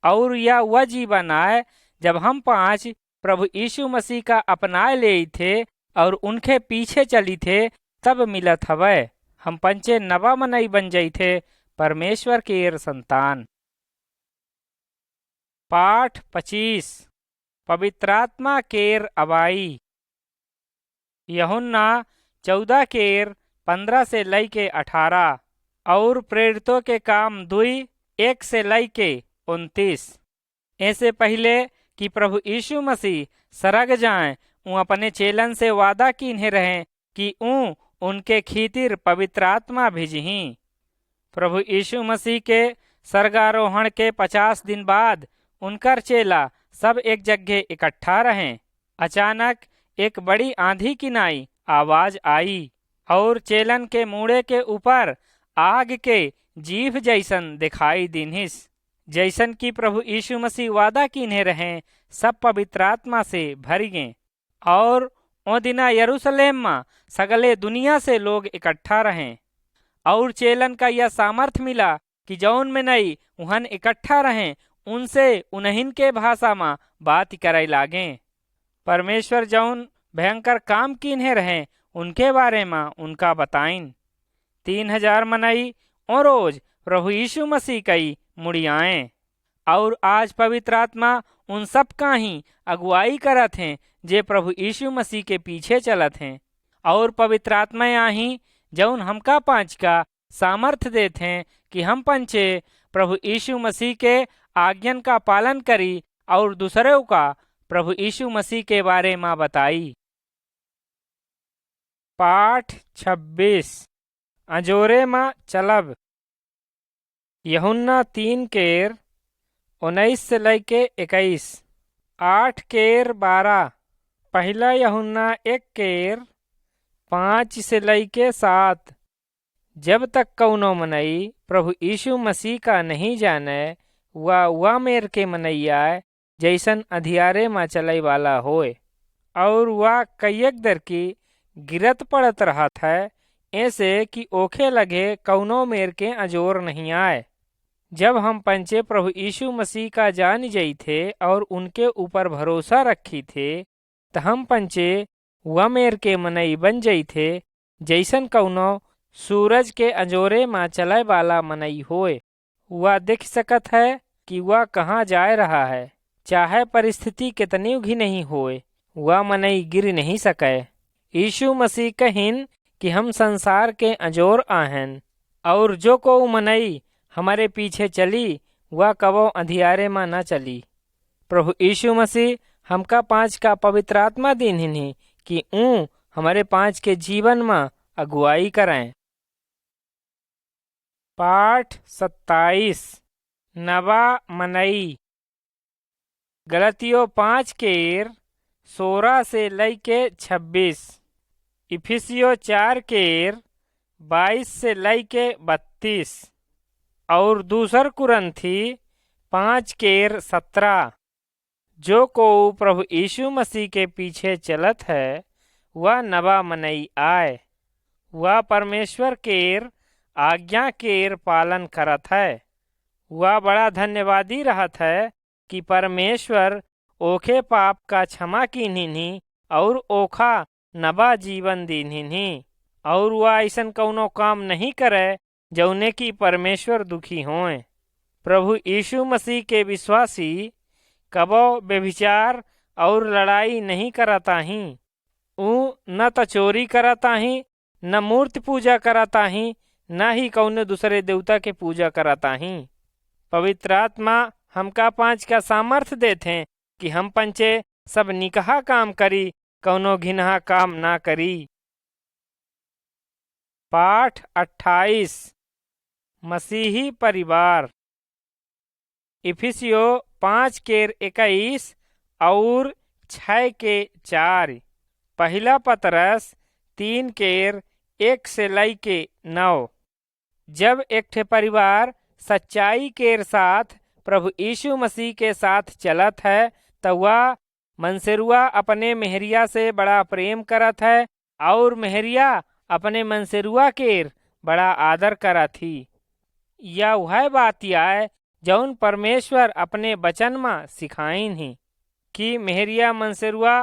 और यह वह जीवन आए जब हम 5 प्रभु यीशु मसीह का अपनाए ले थे और उनके पीछे चली थे तब मिलत हवे। हम 5 नवा मनई बन जाई थे परमेश्वर के संतान। पाठ 25 पवित्रात्मा केर अवाई। यूहन्ना 14 केर 15 से लैके 18 और प्रेरितों के काम 2 1 से लैके 29। ऐसे पहले कि प्रभु यीशु मसीह सरग जाएं, ऊ अपने चेलन से वादा कीन्हे रहे कि ऊ उनके खीतिर पवित्र आत्मा भेजही। प्रभु यीशु मसीह के स्वर्गारोहण के 50 दिन बाद उनकर चेला सब एक जगह इकट्ठा रहे। अचानक एक बड़ी आंधी की नाई आवाज आई और चेलन के मुड़े के ऊपर आग के जीभ जैसन दिखाई दिन्हिस। जैसन कि प्रभु यीशु मसीह वादा कीन्हे रहे सब पवित्र आत्मा से भर गए और ओ दिना यरूशलेम में सगले दुनिया से लोग इकट्ठा रहे और चेलन का यह सामर्थ्य मिला कि जौन में नहीं उहन इकट्ठा रहे उनसे उन्हीं के भाषा में बात करे लागे। परमेश्वर जौन भयंकर काम कीन्हे रहे उनके बारे में उनका बताइन। 3000 मनई और रोज प्रभु यीशु मसीह कई मुड़ियाएं और आज पवित्र आत्मा उन सब का ही अगुवाई करत हैं जे प्रभु यीशु मसीह के पीछे चलत हैं और पवित्र आत्मा ही जौन हमका 5 का सामर्थ्य देते हैं कि हम 5 प्रभु यीशु मसीह के आज्ञन का पालन करी और दूसरों का प्रभु यीशु मसीह के बारे में बताई। पाठ 26 अजोरे में चलब। यूहन्ना 3 केर 19 से लैके 21, 8 केर 12, पहला यूहन्ना 1 केर 5 से लैके 7। जब तक कौनो मनई प्रभु यीशु मसीह का नहीं जाने वह मेर के मनैया जैसन अधियारे में चलई वाला होए और वह कईक दर की गिरत पड़त रहत है ऐसे कि ओखे लगे कौनो मेर के अजोर नहीं आए। जब हम 5 प्रभु यीशु मसीह का जान जाई थे और उनके ऊपर भरोसा रखी थे तो हम 5 वह मेर के मनई बन जई थे, जैसन कौनो सूरज के अंजोरे में चले वाला मनई होए। वह देख सकत है कि वह कहाँ जाए रहा है, चाहे परिस्थिति कितनी भी नहीं होए, वह मनई गिर नहीं सके। यीशु मसीह कहिन कि हम संसार के अंजोर आहन, और जो को मनई हमारे पीछे चली वह कबो अंधियारे में न चली। प्रभु यीशु मसीह हमका 5 का पवित्र आत्मा दीन ही कि हमारे 5 के जीवन में अगुवाई करें। पाठ 27 नवा मनई। गलतियों 5 केर 16 से लैके 26, इफिसियो 4 केर 22 से लैके 32, और दूसर कुरंथी 5 केर 17। जो को प्रभु यीशु मसीह के पीछे चलत है वह नवा मनई आए, वह परमेश्वर केर आज्ञा केर पालन करत है। वह बड़ा धन्यवादी रहत है कि परमेश्वर ओखे पाप का क्षमा कीन्ही और ओखा नवा जीवन दीन्ही, और वह ऐसन कौनो काम नहीं करे जौने की परमेश्वर दुखी होए। प्रभु यीशु मसीह के विश्वासी कबो व्यभिचार और लड़ाई नहीं करता ही, न तो चोरी करता ही, न मूर्ति पूजा करता ही, न ही कौनो दूसरे देवता के पूजा करता ही। पवित्र आत्मा हमका 5 का सामर्थ्य देते कि हम पंचे सब निकहा काम करी, कौनो घिनहा काम ना करी। पाठ 28 मसीही परिवार। इफिसियो 5 केर 21 और 6 के 4, पहला पतरस 3 केर 1 से लैके 9। जब एक ठे परिवार सच्चाई केर साथ प्रभु यीशु मसीह के साथ चलत है तो वह मनसेरुआ अपने मेहरिया से बड़ा प्रेम करत है, और मेहरिया अपने मनसेरुआ केर बड़ा आदर करत ही। यह वह बात है जौन परमेश्वर अपने वचन में सिखाइन ही कि मेहरिया मनसेरुआ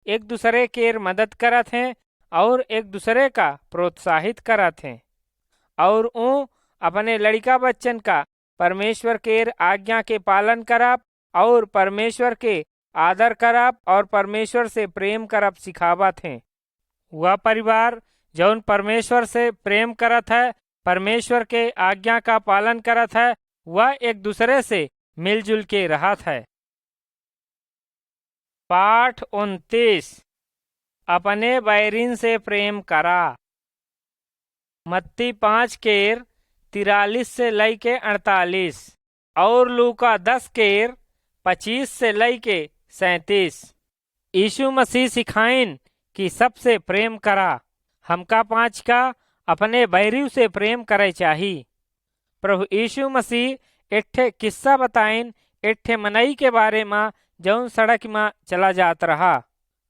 एक दूसरे केर मदद करत हैं और एक दूसरे का प्रोत्साहित करत हैं, और अपने लड़का बच्चन का परमेश्वर केर आज्ञा के पालन करब और परमेश्वर के आदर करब और परमेश्वर से प्रेम करब सिखावत हैं। वह परिवार जौन परमेश्वर से प्रेम करत है, परमेश्वर के आज्ञा का पालन करत है, वह एक दूसरे से मिलजुल के रहत है। पाठ 29 अपने बैरिन से प्रेम करा। मत्ती 5 केर 43 से लैके 48 और लूका 10 केर 25 से लैके 37। यीशु मसीह सिखाइन कि सबसे प्रेम करा। हमका 5 का अपने बैरियों से प्रेम करे चाही। प्रभु यीशु मसीह एक ठे किस्सा बताइन एक ठे मनई के बारे में जौन सड़क में चला जात रहा,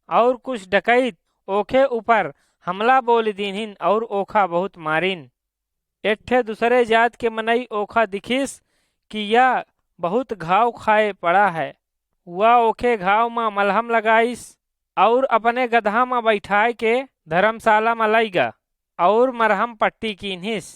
और कुछ डकैत ओखे ऊपर हमला बोल दीन्हिन और ओखा बहुत मारिन। एक ठे दूसरे जात के मनई ओखा दिखिस कि यह बहुत घाव खाए पड़ा है। वह ओखे घाव में मलहम लगाइस और अपने गधा में बैठाए के धर्मशाला में लईगा और मरहम पट्टी कीन्हिस,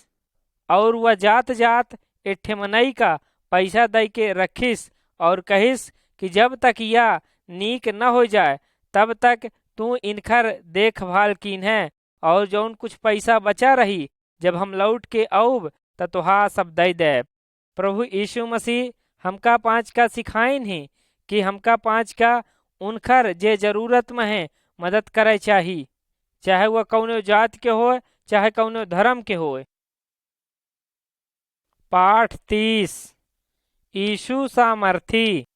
और वह जात जात एक ठे मनई का पैसा दे के रखिस और कहिस कि जब तक यह नीक न हो जाए तब तक तू इनकर देखभाल कीन्हे, और जौन कुछ पैसा बचा रही जब हम लौट के आऊब तो तुहा सब दे दे। प्रभु यीशु मसीह हमका 5 का सिखाइन ही कि हमका 5 का उनकर जे जरूरत में है मदद करे चाही, चाहे वह कौनो जात के हो चाहे कौनो धर्म के हो। पाठ 30 यीशु सामर्थी।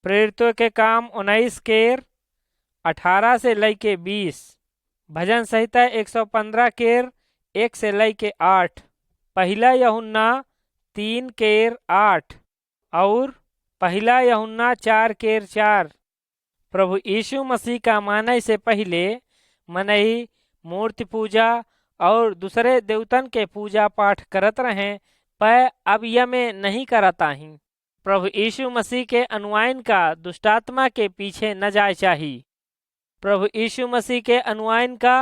प्रेरितों के काम 19 केर 18 से लैके 20, भजन संहिता 115 केर 1 से लैके 8, पहला यूहन्ना 3 केर 8 और पहला यूहन्ना 4 केर 4। प्रभु यीशु मसीह का माने से पहले मनई मूर्ति पूजा और दूसरे देवतन के पूजा पाठ करत रहे, पर अब यह में नहीं करता ही। प्रभु यीशु मसीह के अनुयायिन का दुष्टात्मा के पीछे न जाए चाहिए। प्रभु यीशु मसीह के अनुयायन का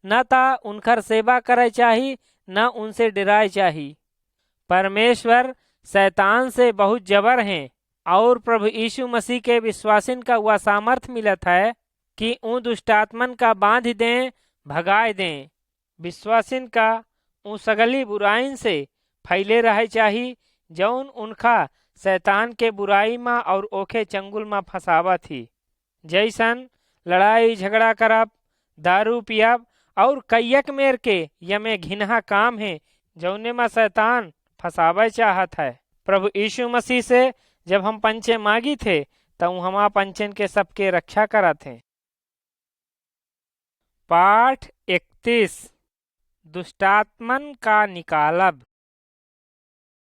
न ता उनकर सेवा करे चाही न उनसे डराए चाही। परमेश्वर शैतान से बहुत जबर हैं और प्रभु यीशु मसीह के विश्वासिन का वह सामर्थ मिलत है कि उन दुष्टात्मन का बांध दें, भगाए दें। विश्वासिन का उन सगली बुराइन से फैले रहे चाही जौन उनका शैतान के बुराई में और ओखे चंगुल में फंसावा थी, जैसन लड़ाई झगड़ा करब, दारू पियब और कैयक मेर के यमे घिनहा काम है जौने में शैतान फंसावे चाहत है। प्रभु यीशु मसीह से जब हम पंचे मांगी थे तब हम पंचन के सबके रक्षा करत हैं। पाठ 31 दुष्टात्मन का निकालब।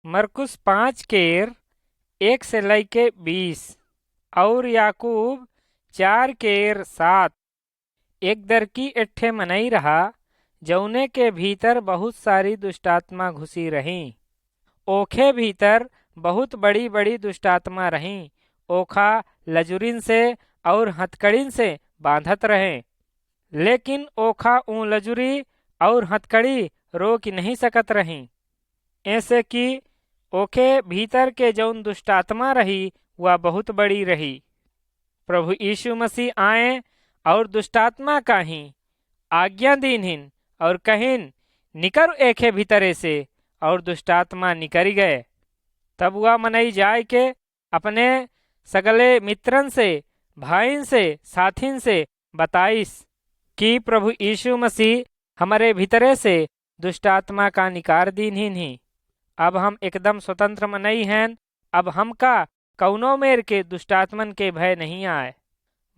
मरकुस 5 केर 1 से लैके 20 और याकूब 4 केर 7। एक दरकी एठे मनई रहा जौने के भीतर बहुत सारी दुष्टात्मा घुसी रहीं। ओखे भीतर बहुत बड़ी बड़ी दुष्टात्मा रहीं। ओखा लजुरिन से और हथकड़िन से बांधत रहे, लेकिन ओखा ऊँ लजुरी और हथकड़ी रोक नहीं सकत रहीं, ऐसे कि ओखे भीतर के जौन दुष्टात्मा रही वह बहुत बड़ी रही। प्रभु यीशु मसीह आए और दुष्टात्मा काही आज्ञा दीनहिन और कहिन निकर एखे भीतरे से, और दुष्टात्मा निकरी गए। तब वह मनई जाय के अपने सगले मित्रन से, भाईन से, साथिन से बताइस कि प्रभु यीशु मसीह हमारे भीतरे से दुष्टात्मा का निकार दीनहिन ही। अब हम एकदम स्वतंत्र मनई हैं। अब हमका कौनो मेर के दुष्टात्मन के भय नहीं आए।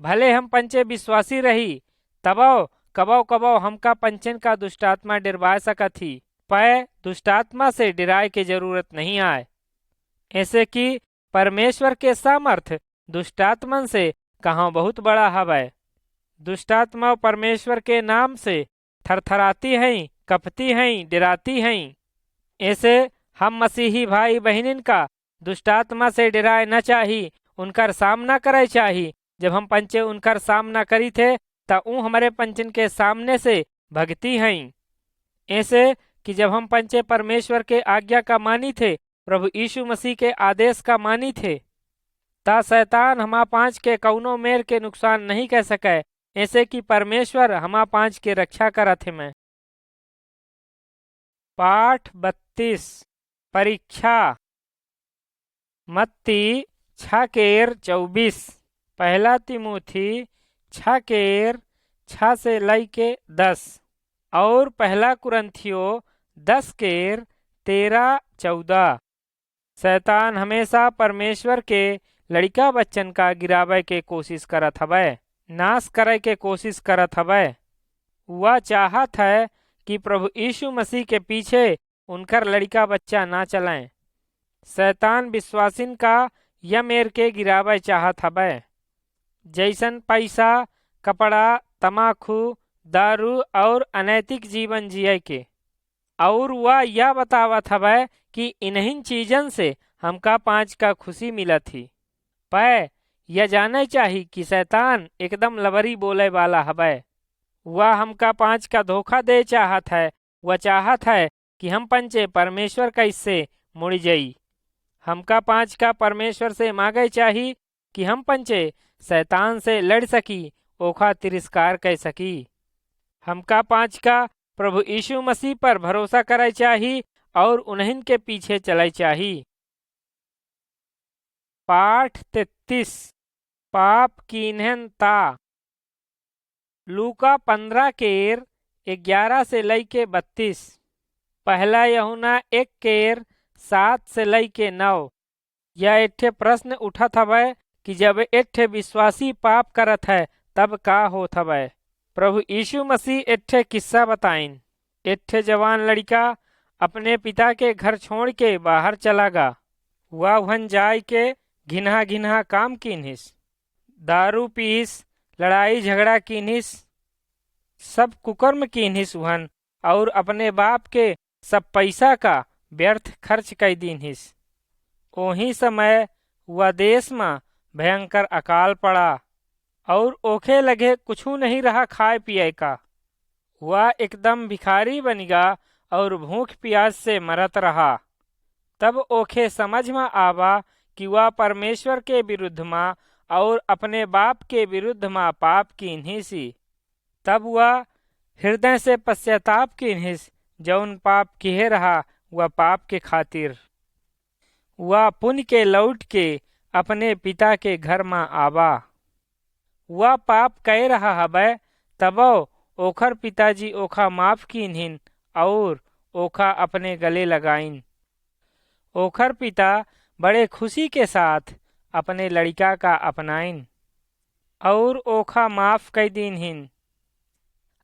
भले हम पंचे विश्वासी रही तबो कबो कबो हमका पंचन का दुष्टात्मा डरवा सकत ही, पै दुष्टात्मा से डराए के जरूरत नहीं आए, ऐसे कि परमेश्वर के सामर्थ दुष्टात्मन से कहाँ बहुत बड़ा हवै। दुष्टात्मा परमेश्वर के नाम से थरथराती हैं, कपती हैं, डराती हैं। ऐसे हम मसीही भाई बहनिन का दुष्टात्मा से डराए न चाही, उनकर सामना करे चाही। जब हम पंचे उनकर सामना करी थे त ऊ हमारे पंचन के सामने से भगती हैं। ऐसे कि जब हम पंचे परमेश्वर के आज्ञा का मानी थे, प्रभु यीशु मसीह के आदेश का मानी थे, ता शैतान हमा पांच के कौनो मेर के नुकसान नहीं कह सके, ऐसे कि परमेश्वर हमा पांच के रक्षा करत है। मैं पाठ 32 परीक्षा। मत्ती 6 केर 24, पहला तिमोथी 6 केर 6 से लैके 10 और पहला कुरंथियो 10 केर 13-14। शैतान हमेशा परमेश्वर के लड़का बच्चन का गिरावे के कोशिश करत हवै, नाश करे के कोशिश करत हवै। वह चाहत है कि प्रभु यीशु मसीह के पीछे उनकर लड़का बच्चा ना चलें। शैतान विश्वासिन का या मेर के गिरावे चाहत हवै, जैसन पैसा, कपड़ा, तमाखू, दारू और अनैतिक जीवन जिये के। और वह यह बतावत हवै कि इन्हीं चीजन से हमका पांच का खुशी मिलत थी। पै यह जाने चाही कि शैतान एकदम लबरी बोले वाला हवै। वह हमका पांच का धोखा दे चाहत है। वह चाहत है कि हम पंचे परमेश्वर का इससे मुड़ जाई। हमका पांच का परमेश्वर से मांगे चाही कि हम पंचे शैतान से लड़ सकी, ओखा तिरस्कार कर सकी। हमका पांच का प्रभु यीशु मसीह पर भरोसा करे चाही और उन्हीं के पीछे चले चाही। पाठ 33 पाप कीन्हन ता। लूका 15 केर 11 से लैके 32, पहला यूहन्ना 1 केर 7 से लैके 9। यह एठे प्रश्न उठत हवै कि जब एठे विश्वासी पाप करत है तब का होत हवै। प्रभु यीशु मसीह एठे किस्सा बताइन। एठे जवान लड़का अपने पिता के घर छोड़ के बाहर चला गा। वह वहन जाय के घिनहा घिनहा काम कीन्हिस, दारू पीस, लड़ाई झगड़ा कीन्हिस, सब कुकर्म कीन्हिस वहन, और अपने बाप के सब पैसा का व्यर्थ खर्च कर दीन्हिस। ओही समय वह देश में भयंकर अकाल पड़ा और ओखे लगे कुछू नहीं रहा खाए पिए का। वह एकदम भिखारी बन गया और भूख प्यास से मरत रहा। तब ओखे समझ में आवा कि वह परमेश्वर के विरुद्ध में और अपने बाप के विरुद्ध में पाप कीन्ही सी। तब वह हृदय से पश्चाताप कीन्हिस, जौन पाप किए रहा वह पाप के खातिर। वह पुण्य के लौट के अपने पिता के घर में आवा। वह पाप कह रहा हबै, तब ओखर पिताजी ओखा माफ कीन्हिन और ओखा अपने गले लगाइन। ओखर पिता बड़े खुशी के साथ अपने लड़का का अपनाइन और ओखा माफ कर दीनहिन।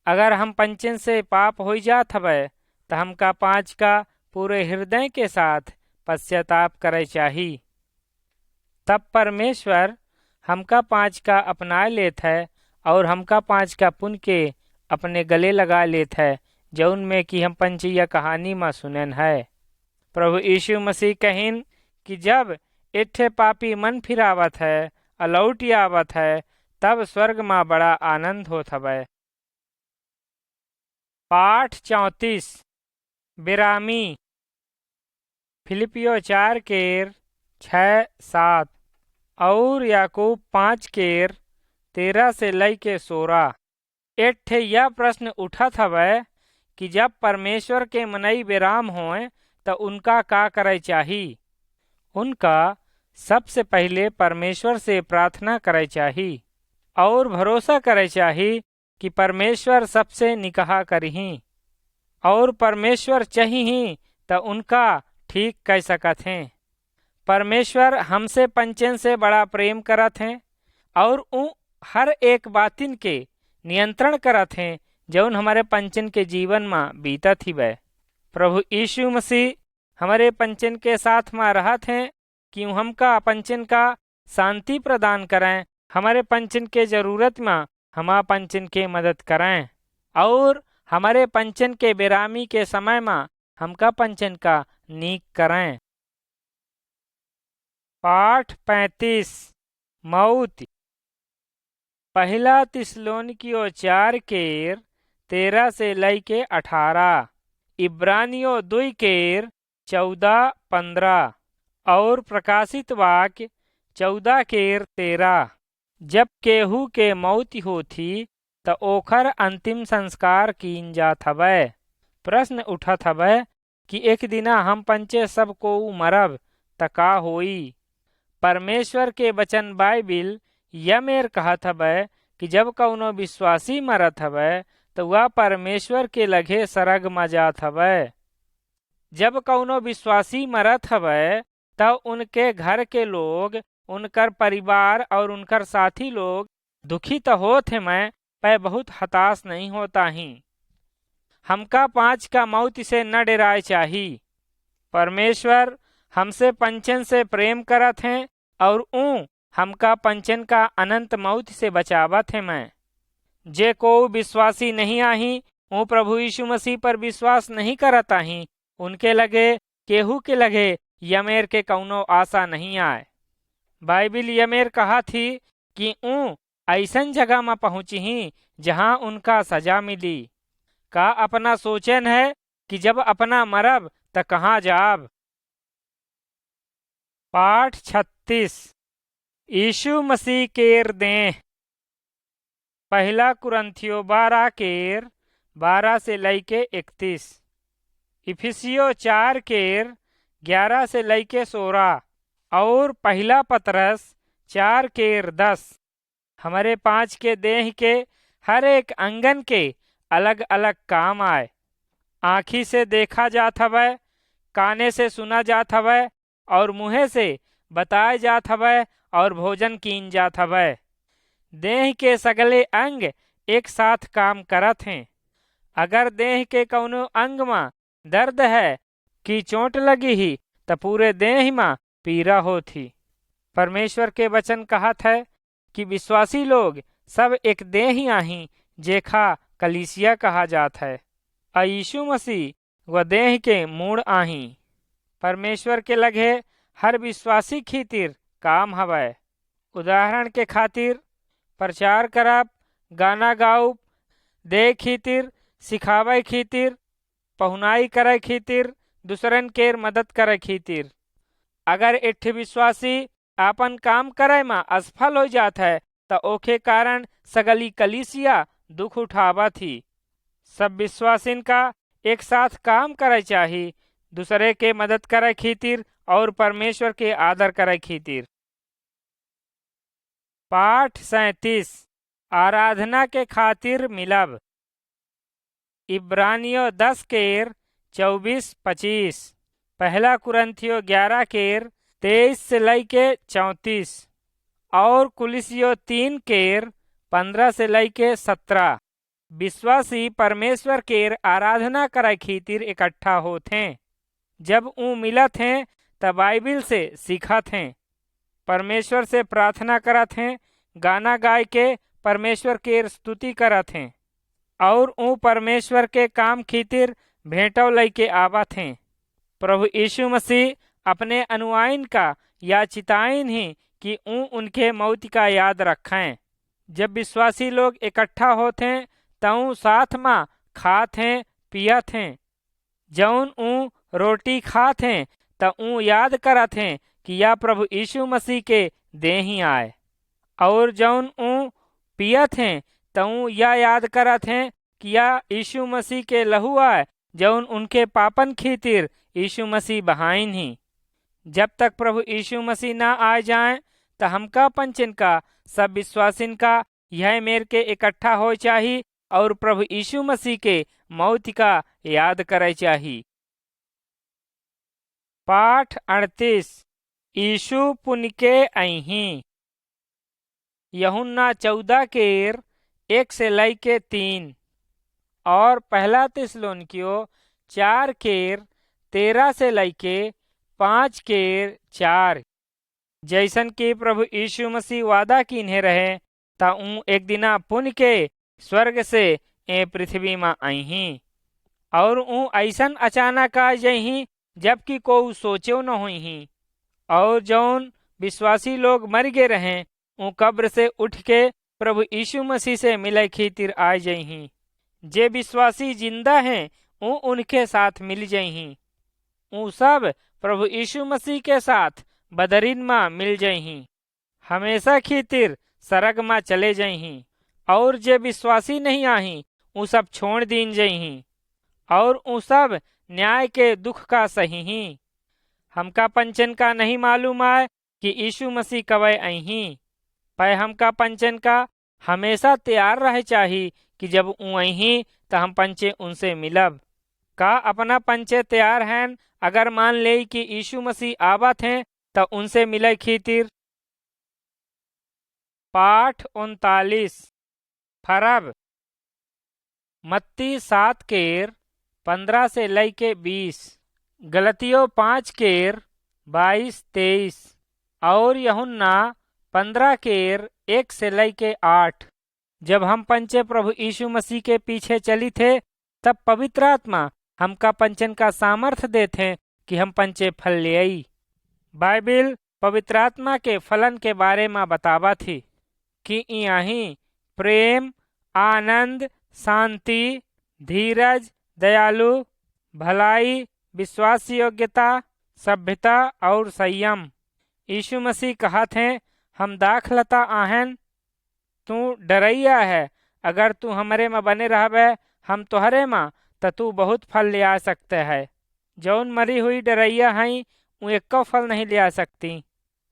अगर हम पंचन से पाप हो जात हवे तो हमका पाँच का पूरे हृदय के साथ पश्चाताप करे चाही। तब परमेश्वर हमका पाँच का अपना लेत है और हमका पाँच का पुण्य के अपने गले लगा लेत है, जौन में कि हम पंचीय कहानी में सुनन है। प्रभु यीशु मसीह कहिन कि जब इट्ठे पापी मन फिरावत है, अलौटी आवत है, तब स्वर्ग में बड़ा आनंद होत हवे। पाठ 34 बिरामी। फिलिपियो 4 केर 6-7 और याकूब 5 केर 13 से लई के 16। एठे यह प्रश्न उठत हवे कि जब परमेश्वर के मनई विराम होए तो उनका का करे चाही। उनका सबसे पहले परमेश्वर से प्रार्थना करे चाही और भरोसा करे चाही कि परमेश्वर सबसे निकाह करही और परमेश्वर चाहिए तो उनका ठीक कह सकत हैं। परमेश्वर हमसे पंचन से बड़ा प्रेम करत हैं और उ हर एक बातिन के नियंत्रण करत हैं जौन हमारे पंचन के जीवन में बीतत ही वै। प्रभु यीशु मसीह हमारे पंचन के साथ में रहत हैं कि हमका पंचन का शांति प्रदान करें, हमारे पंचन के जरूरत में हमारा पंचन के मदद करें और हमारे पंचन के बेरामी के समय में हमका पंचन का नीक करें। पाठ 35 मौत। पहला तिस्सलुनीकियों 4 केर 13 से लई के 18, इब्रानियों 2 केर 14-15 और प्रकाशित वाक्य 14 केर 13। जब केहू के मौत होती तो ओखर अंतिम संस्कार कीन जात हवे। प्रश्न उठत हवे कि एक दिना हम पंचे सब को मरब त का होई। परमेश्वर के वचन बाइबिल यमेर कहत हवे कि जब कौनो विश्वासी मरत हवे तो वह परमेश्वर के लगे सरग में जात हवे। जब कौनो विश्वासी मरत हवे तब उनके घर के लोग, उनकर परिवार और उनकर साथी लोग दुखी तो होत है, मैं पर बहुत हताश नहीं होता ही। हमका पाँच का मौत से न डराए चाही। परमेश्वर हमसे पंचन से प्रेम करत हैं और हमका पंचन का अनंत मौत से बचावत है। मैं जे को विश्वासी नहीं आही वो प्रभु यीशु मसीह पर विश्वास नहीं करत आही, उनके लगे केहू के लगे यमेर के कौनो आशा नहीं आए। बाइबिल यमेर कहा थी कि ऐसन जगह में पहुँची ही जहाँ उनका सजा मिली। का अपना सोचन है कि जब अपना मरब त कहाँ जाब। पाठ 36 यीशु मसीह केर देह। पहला कुरंथियो 12 केर 12 से लई के 31, इफिसियो 4 केर 11 से लई के 16 और पहला पतरस 4 केर 10। हमारे पाँच के देह के हर एक अंगन के अलग अलग काम आए। आँखी से देखा जात हवै, काने से सुना जात हवै और मुँहे से बताए जात हवै और भोजन कीन जात हवै। देह के सगले अंग एक साथ काम करत हैं। अगर देह के कौनो अंग में दर्द है कि चोट लगी ही तो पूरे देह में पीड़ा होती। परमेश्वर के वचन कहत है कि विश्वासी लोग सब एक देह ही आही, जेखा कलीसिया कहा जात है। यीशु मसीह व देह के मूड आही। परमेश्वर के लगे हर विश्वासी खातिर काम हवै। उदाहरण के खातिर प्रचार करब, गाना गाउब, दे खीतिर, सिखावे खीतिर, पहुनाई करे खीतिर, दूसरन केर मदद करे खीतिर। अगर एक विश्वासी आपन काम करे में असफल हो जात है तो ओके कारण सगली कलीसिया दुख उठावा थी। सब विश्वासिन का एक साथ काम करे चाहिए, दूसरे के मदद करे खीतिर और परमेश्वर के आदर करे खीतिर। पाठ 37 आराधना के खातिर मिलब। इब्रानियों 10 केर 24-25, पहला कुरंथियो 11 केर 23 से लैके 34 और कुलिसियो 3 केर 15 से लैके 17। विश्वासी परमेश्वर केर आराधना करे खीतिर इकट्ठा होत हैं। जब ऊ मिलत हैं तब बाइबिल से सीखत हैं, परमेश्वर से प्रार्थना करत हैं, गाना गाय के परमेश्वर केर स्तुति करत हैं और ऊ परमेश्वर के काम खीतिर भेंटव लैके आवत हैं। प्रभु यीशु मसीह अपने अनुयायिन का या चिताइन ही कि ऊ उनके मौत का याद रखें। जब विश्वासी लोग इकट्ठा होते हैं तऊ साथ में खात हैं पियत हैं। जौन ऊ रोटी खात हैं त ऊ याद करत हैं कि या प्रभु यीशु मसीह के दे ही आए, और जौन ऊ पियत हैं तऊ या याद करत हैं कि या यीशु मसीह के लहू आए जौन उनके पापन खीतिर यीशु मसीह बहाइन ही। जब तक प्रभु यीशु मसीह ना आ जाए तो हमका पंचन का सब विश्वासिन का यह मेर के इकट्ठा हो चाहिए और प्रभु यीशु मसीह के मौत का याद करे चाहिए। पाठ 38 यीशु पुन के अही। यूहन्ना 14 केर 1 से लैके 3 और पहला थिस्सलुनीकियों 4 केर 13 से लैके 5 केर 4। जैसन कि प्रभु यीशु मसीह वादा कीन्हे रहे ता ऊ एक दिना पुन के स्वर्ग से ए पृथ्वी में अही और ऊ ऐसन अचानक आ जही जबकि को सोचो न हुई। और जौन विश्वासी लोग मर गए रहें ऊ कब्र से उठ के प्रभु यीशु मसीह से मिले खीतिर आ जही। जे विश्वासी जिंदा हैं ऊ उनके साथ मिल जही। ऊ सब प्रभु यीशु मसीह के साथ बदरीन में मिल जही, हमेशा खीतिर सरग में चले जही। और जे विश्वासी नहीं आही ऊ सब छोड़ दीन जही और ऊ सब न्याय के दुख का सही ही। हमका पंचन का नहीं मालूम आए कि यीशु मसीह कवे अही, पर हमका पंचन का हमेशा तैयार रहे चाहिए कि जब ऊ अही तो हम पंचे उनसे मिलब। का अपना पंचे तैयार हैं अगर मान ले कि यीशु मसीह आवत हैं तो उनसे मिले खीतिर। पाठ 39 फरब। मत्ती 7 केर 15 से लैके 20, गलतियों 5 केर 22-23 और यूहन्ना 15 केर 1 से लैके 8। जब हम पंचे प्रभु यीशु मसीह के पीछे चली थे तब पवित्र आत्मा हमका पंचन का सामर्थ देते कि हम पंचे फल ले आई। बाइबिल पवित्र आत्मा के फलन के बारे में बतावा थी कि यही प्रेम, आनंद, शांति, धीरज, दयालु, भलाई, विश्वास योग्यता, सभ्यता और संयम। यीशु मसीह कहत हैं हम दाखलता आहन, तू डरैया है, अगर तू हमारे में बने रहबे हम तोहरे में तो तू बहुत फल ले आ सकते है। जौन मरी हुई डरैया हैं उ एको फल नहीं ले आ सकती,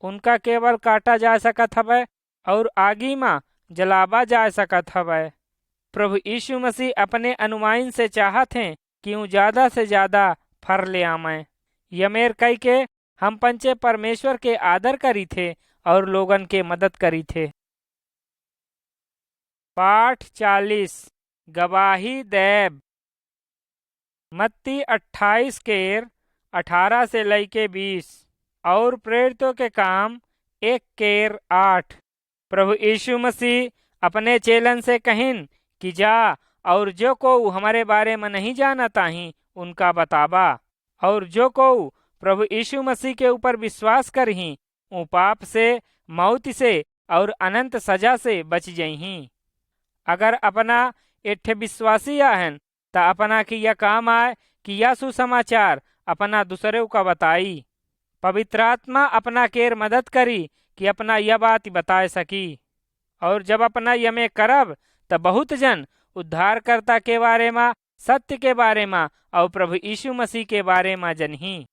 उनका केवल काटा जा सकत हवे और आगी में जलावा जा सकत हवे। प्रभु यीशु मसीह अपने अनुयायिन से चाहत हैं कि ऊ ज्यादा से ज्यादा फल ले आमें। यमेर कई के हम पंचे परमेश्वर के आदर करी थे और लोगन के मदद करी थे। पाठ 40 गवाही देब। मत्ती 28 केर 18 से लैके 20 और प्रेरितों के काम 1 केर 8। प्रभु यीशु मसीह अपने चेलन से कहिन कि जा और जो को हमारे बारे में नहीं जानता ही उनका बतावा, और जो को प्रभु यीशु मसीह के ऊपर विश्वास करही ऊ पाप से, मौत से और अनंत सजा से बच जही। अगर अपना एठे विश्वासी आहन त अपना की यह काम आए कि यह सुसमाचार अपना दूसरे का बताई। पवित्र आत्मा अपना केर मदद करी कि अपना यह बात बताए सकी। और जब अपना यमे करब त बहुत जन उद्धारकर्ता के बारे में, सत्य के बारे में और प्रभु यीशु मसीह के बारे में जनही।